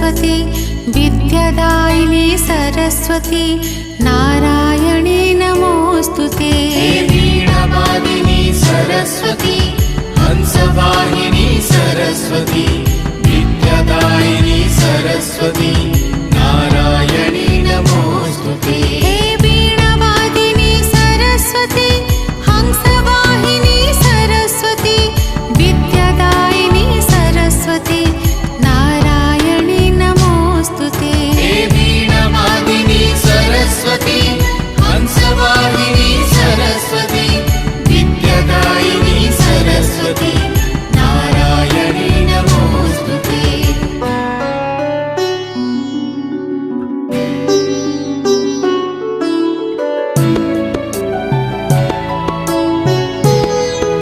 सरस्वती विद्यादायिनी सरस्वती नारायणी नमोस्तुते। वीणावादिनी सरस्वती हंसवाहिनी सरस्वती विद्यादायिनी सरस्वती